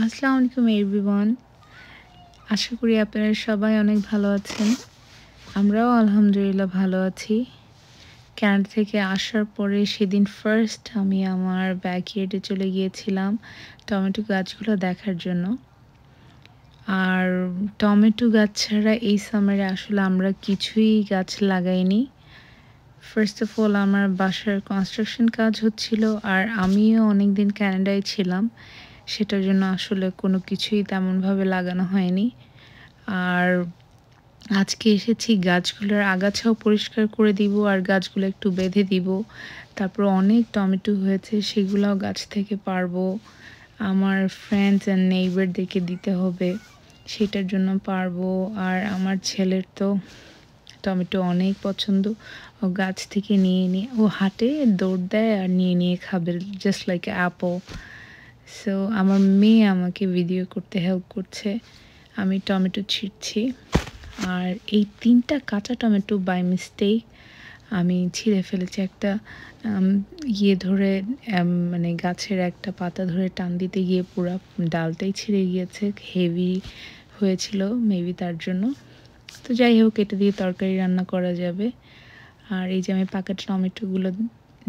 আসসালামু আলাইকুম এভরিওয়ান। আশা করি আপনারা সবাই অনেক ভালো আছেন। আমরাও আলহামদুলিল্লাহ ভালো আছি। কানাডা থেকে আসার পরে সেদিন ফার্স্ট আমি আমার ব্যাকইয়ার্ডে চলে গিয়েছিলাম টমেটো গাছগুলো দেখার জন্য। আর টমেটো গাছ ছাড়া এই সামারে আসলে আমরা কিছুই গাছ লাগাইনি। ফার্স্ট অফ অল আমার বাসার কনস্ট্রাকশন কাজ হচ্ছিল, আর আমিও অনেক দিন কানাডায় ছিলাম, সেটার জন্য আসলে কোনো কিছুই তেমনভাবে লাগানো হয়নি। আর আজকে এসেছি, গাছগুলোর আগাছাও পরিষ্কার করে দিব আর গাছগুলো একটু বেঁধে দিব। তারপর অনেক টমেটো হয়েছে, সেগুলোও গাছ থেকে পারবো। আমার ফ্রেন্ডস অ্যান্ড নেইবারদেরকে দিতে হবে, সেটার জন্য পারবো। আর আমার ছেলের তো টমেটো অনেক পছন্দ, ও গাছ থেকে নিয়ে ও হাঁটে, দৌড় দেয় আর নিয়ে খাবে, জাস্ট লাইক অ্যাপল। সো আমার মেয়ে আমাকে ভিডিও করতে হেল্প করছে, আমি টমেটো ছিঁড়ছি। আর এই 3টা কাঁচা টমেটো বাই মিস্টেক আমি ছিঁড়ে ফেলেছি। একটা ধরে মানে গাছের একটা পাতা ধরে টান দিতে গিয়ে পুরো ডালটাই ছিঁড়ে গিয়েছে, হেভি হয়েছিল মেবি তার জন্য। তো যাই হোক, এটা দিয়ে তরকারি রান্না করা যাবে। আর এই যে আমি পাকা টমেটোগুলো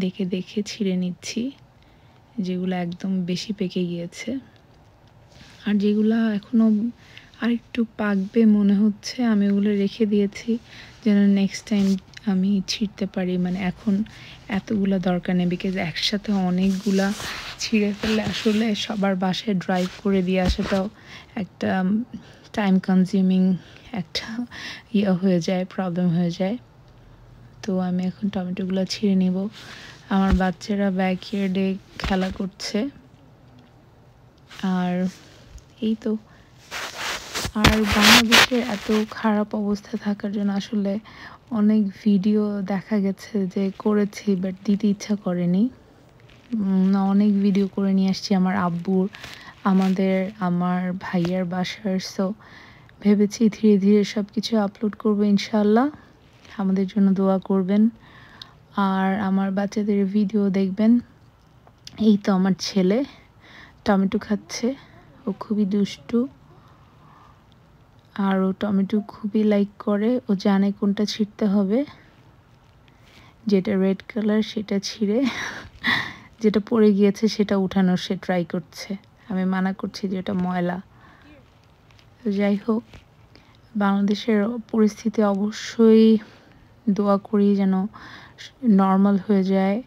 দেখে ছিঁড়ে নিচ্ছি, যেগুলো একদম বেশি পেকে গিয়েছে। আর যেগুলো এখনও আরেকটু পাকবে মনে হচ্ছে, আমি ওগুলো রেখে দিয়েছি যেন নেক্সট টাইম আমি ছিঁড়তে পারি। মানে এখন এতগুলো দরকার নেই, বিকজ একসাথে অনেকগুলা ছিঁড়ে ফেললে আসলে সবার বাসায় ড্রাইভ করে দিয়ে আসাটাও একটা টাইম কনজিউমিং একটা হয়ে যায়, প্রবলেম হয়ে যায়। তো আমি এখন টমেটোগুলো ছিঁড়ে নিব। আমার বাচ্চারা ব্যাকইয়ার্ডে খেলা করছে। আর এই তো। আর বাংলাদেশের এত খারাপ অবস্থা থাকার জন্য আসলে অনেক ভিডিও দেখা গেছে যে করেছি, বাট দিতে ইচ্ছা করেনি। অনেক ভিডিও করে নিয়ে আসছি আমার আব্বুর, আমার ভাইয়ার বাসার। সো ভেবেছি ধীরে ধীরে সব কিছু আপলোড করবো ইনশাল্লাহ। আমাদের জন্য দোয়া করবেন আর আমার বাচ্চাদের ভিডিও দেখবেন। এই তো আমার ছেলে টমেটো খাচ্ছে, ও খুবই দুষ্টু। আর ও টমেটো খুবই লাইক করে, ও জানে কোনটা ছিঁড়তে হবে। যেটা রেড কালার সেটা ছিঁড়ে যেটা পড়ে গিয়েছে সেটা উঠানোর সে ট্রাই করছে। আমি মানা করছি যে এটা ময়লা। তো যাই হোক, বাংলাদেশের পরিস্থিতি অবশ্যই দোয়া করি যেন নর্মাল হয়ে যায়।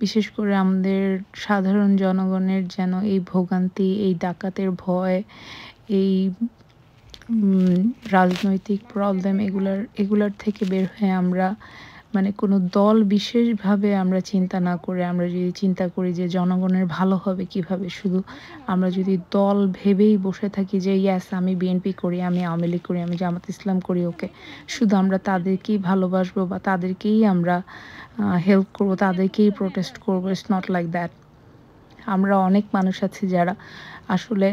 বিশেষ করে আমাদের সাধারণ জনগণের যেন এই ভোগান্তি, এই ডাকাতের ভয়, এই রাজনৈতিক প্রবলেম, এগুলার থেকে বের হয়ে আমরা মানে কোনো দল বিশেষভাবে আমরা চিন্তা না করে, আমরা যদি চিন্তা করি যে জনগণের ভালো হবে কিভাবে, শুধু আমরা যদি দল ভেবেই বসে থাকি যে ইয়াস আমি বিএনপি করি, আমি আওয়ামী লীগ করি, আমি জামাত ইসলাম করি, ওকে শুধু আমরা তাদেরকেই ভালোবাসবো বা তাদেরকেই আমরা হেল্প করবো, তাদেরকেই প্রোটেস্ট করবো, ইটস নট লাইক দ্যাট। আমরা অনেক মানুষ আছি যারা আসলে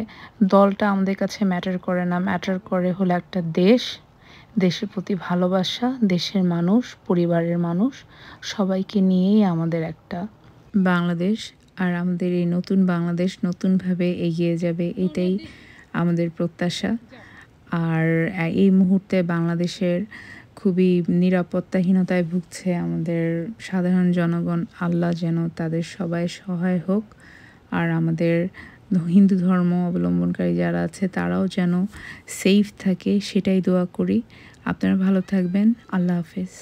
দলটা আমাদের কাছে ম্যাটার করে না, ম্যাটার করে হলো একটা দেশের প্রতি ভালোবাসা, দেশের মানুষ, পরিবারের মানুষ, সবাইকে নিয়েই আমাদের একটা বাংলাদেশ। আর আমাদের এই নতুন বাংলাদেশ নতুনভাবে এগিয়ে যাবে, এটাই আমাদের প্রত্যাশা। আর এই মুহূর্তে বাংলাদেশের খুবই নিরাপত্তাহীনতায় ভুগছে আমাদের সাধারণ জনগণ। আল্লাহ যেন তাদের সবাই সহায় হোক। আর আমাদের হিন্দু ধর্ম অবলম্বনকারী যারা আছে তারাও যেন সেফ থাকে, সেটাই দোয়া করি। আপনারা ভালো থাকবেন। আল্লাহ হাফেজ।